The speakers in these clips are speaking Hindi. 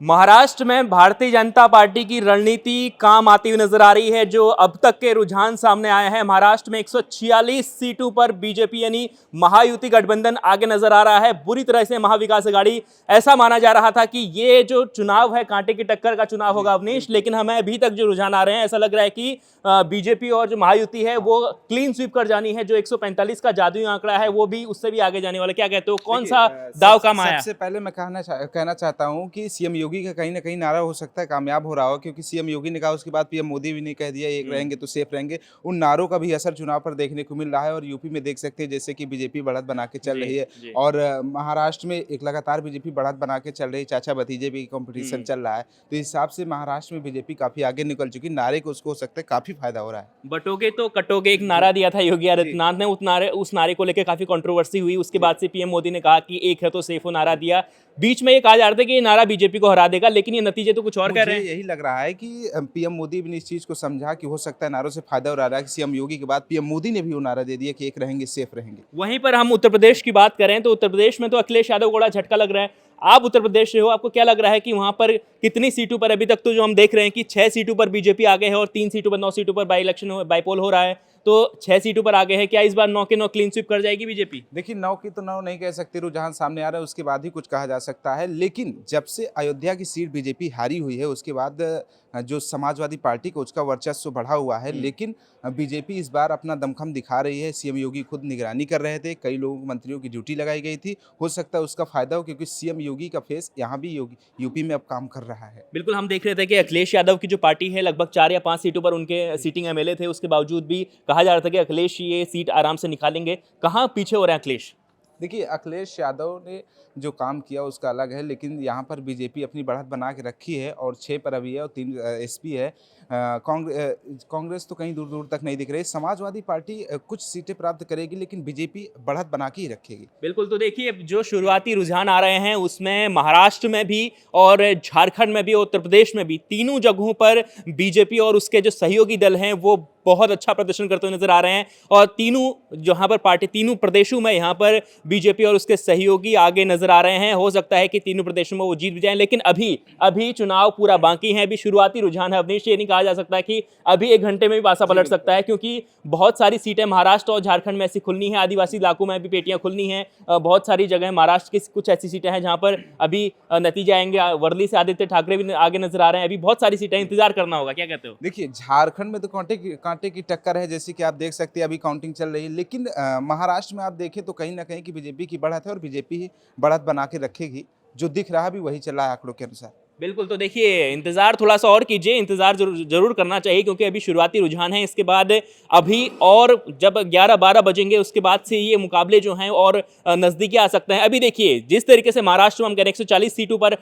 महाराष्ट्र में भारतीय जनता पार्टी की रणनीति काम आती हुई नजर आ रही है। जो अब तक के रुझान सामने आए हैं, महाराष्ट्र में 146 सीटों पर बीजेपी यानी महायुति गठबंधन आगे नजर आ रहा है बुरी तरह से। महाविकास आघाड़ी, ऐसा माना जा रहा था कि ये जो चुनाव है कांटे की टक्कर का चुनाव होगा अवनीश, लेकिन हमें अभी तक जो रुझान आ रहे हैं ऐसा लग रहा है कि बीजेपी और जो महायुति है वो क्लीन स्वीप कर जानी है। जो 145 का जादुई आंकड़ा है वो भी उससे भी आगे जाने वाला, क्या कहते हो, कौन सा दाव काम आया? सबसे पहले मैं कहना चाहता हूं कि सीएम योगी का कहीं ना कहीं नारा हो सकता है कामयाब हो रहा हो, क्योंकि सीएम योगी ने कहा, उसके बाद पीएम मोदी भी ने कह दिया एक रहेंगे तो सेफ रहेंगे। उन नारों का भी असर चुनाव पर देखने को मिल रहा है। और यूपी में देख सकते हैं जैसे कि बीजेपी बढ़त बना के चल रही है, और महाराष्ट्र में एक लगातार बीजेपी बढ़त बना के चल रही है। चाचा भतीजे भी कंपटीशन चल रहा है, तो इस हिसाब से महाराष्ट्र में बीजेपी काफी आगे निकल चुकी। नारे को उसको हो सकता है काफी फायदा हो रहा है। बटोगे तो कटोगे, एक नारा दिया था योगी आदित्यनाथ ने। उस नारे को लेकर काफी कंट्रोवर्सी हुई। उसके बाद से पीएम मोदी ने कहा कि एक है तो सेफ हो नारा दिया। बीच में ये कहा जा रहा था कि ये नारा बीजेपी को हरा देगा, लेकिन ये नतीजे तो कुछ और कह रहे हैं। यही लग रहा है कि पीएम मोदी भी ने इस चीज को समझा कि हो सकता है नारों से फायदा हो रहा है कि सीएम योगी के बाद पीएम मोदी ने भी वो नारा दे दिया कि एक रहेंगे सेफ रहेंगे। वहीं पर हम उत्तर प्रदेश की बात करें तो उत्तर प्रदेश में तो अखिलेश यादव को बड़ा झटका लग रहा है। आप उत्तर प्रदेश से हो, आपको क्या लग रहा है कि वहां पर कितनी सीटों पर, अभी तक तो जो हम देख रहे हैं कि 6 सीटों पर बीजेपी आगे है और 3 सीटों पर 9 सीटों पर बाई इलेक्शन बाईपोल हो रहा है, तो 6 सीटों पर आगे है। क्या इस बार 9 के 9 क्लीन स्वीप कर जाएगी बीजेपी? देखिए, 9 की तो 9 नहीं कह सकते, रुझान सामने आ रहा है उसके बाद ही कुछ कहा जा सकता है। लेकिन जब से अयोध्या की सीट बीजेपी हारी हुई है उसके बाद जो समाजवादी पार्टी को उसका वर्चस्व बढ़ा हुआ है। लेकिन बीजेपी इस बार अपना दमखम दिखा रही है। सीएम योगी खुद निगरानी कर रहे थे, कई लोगों मंत्रियों की ड्यूटी लगाई गई थी। हो सकता है उसका फायदा हो, क्योंकि सीएम योगी का फेस यहाँ भी यूपी में अब काम कर रहा है। बिल्कुल, हम देख रहे थे कि अखिलेश यादव की जो पार्टी है लगभग 4 या 5 सीटों पर उनके सीटिंग एमएलए थे। उसके बावजूद भी कहा जा रहा था कि अखिलेश ये सीट आराम से निकालेंगे। कहाँ पीछे हो रहे हैं अखिलेश? देखिए, अखिलेश यादव ने जो काम किया उसका अलग है, लेकिन यहाँ पर बीजेपी अपनी बढ़त बना के रखी है और 6 पर अभी है और 3 एसपी है। कांग्रेस तो कहीं दूर दूर तक नहीं दिख रही। समाजवादी पार्टी कुछ सीटें प्राप्त करेगी, लेकिन बीजेपी बढ़त बना के ही रखेगी। बिल्कुल, तो देखिए जो शुरुआती रुझान आ रहे हैं उसमें महाराष्ट्र में भी और झारखंड में भी और उत्तर प्रदेश में भी, तीनों जगहों पर बीजेपी और उसके जो सहयोगी दल हैं वो बहुत अच्छा प्रदर्शन करते हुए नजर आ रहे हैं। और तीनों जहां पर पार्टी, तीनों प्रदेशों में यहाँ पर बीजेपी और उसके सहयोगी आगे नजर आ रहे हैं। हो सकता है कि तीनों प्रदेशों में वो जीत भी जाएं, लेकिन अभी चुनाव पूरा बाकी है। अभी शुरुआती रुझान है अवनीश। ये नहीं कहा जा सकता कि अभी 1 घंटे में भी पासा पलट सकता है, क्योंकि बहुत सारी सीटें महाराष्ट्र और झारखंड में ऐसी खुलनी है। आदिवासी इलाकों में भी पेटियां खुलनी हैं। बहुत सारी जगह महाराष्ट्र की कुछ ऐसी सीटें हैं जहां पर अभी नतीजे आएंगे। वर्ली से आदित्य ठाकरे भी आगे नजर आ रहे हैं। अभी बहुत सारी सीटें, इंतजार करना होगा। क्या कहते हो? देखिए, झारखंड में तो कांटे की टक्कर है, जैसे कि आप देख सकते हैं अभी काउंटिंग चल रही है। लेकिन महाराष्ट्र में आप देखें तो कहीं ना कहीं की बीजेपी की बढ़त है और बीजेपी ही बढ़त बना के रखेगी। जो दिख रहा है भी वही चल रहा है आंकड़ों के अनुसार। बिल्कुल, तो देखिए इंतजार थोड़ा सा और कीजिए, इंतजार जरूर करना चाहिए, क्योंकि अभी शुरुआती रुझान है। इसके बाद अभी और जब 11-12 बजेंगे उसके बाद से ये मुकाबले जो हैं और नज़दीकी आ सकते हैं। अभी देखिए जिस तरीके से महाराष्ट्र में हम कह रहे हैं 140 सीटों पर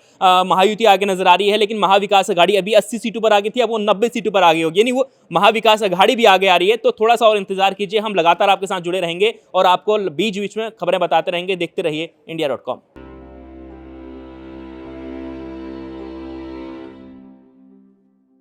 महायुति आगे नजर आ रही है, लेकिन महाविकास आघाड़ी अभी 80 सीटों पर आगे थी, अब वो 90 सीटों पर आगे होगी, यानी वो महाविकास आघाड़ी भी आगे आ रही है। तो थोड़ा सा और इंतजार कीजिए, हम लगातार आपके साथ जुड़े रहेंगे और आपको बीच बीच में खबरें बताते रहेंगे। देखते रहिए India.com।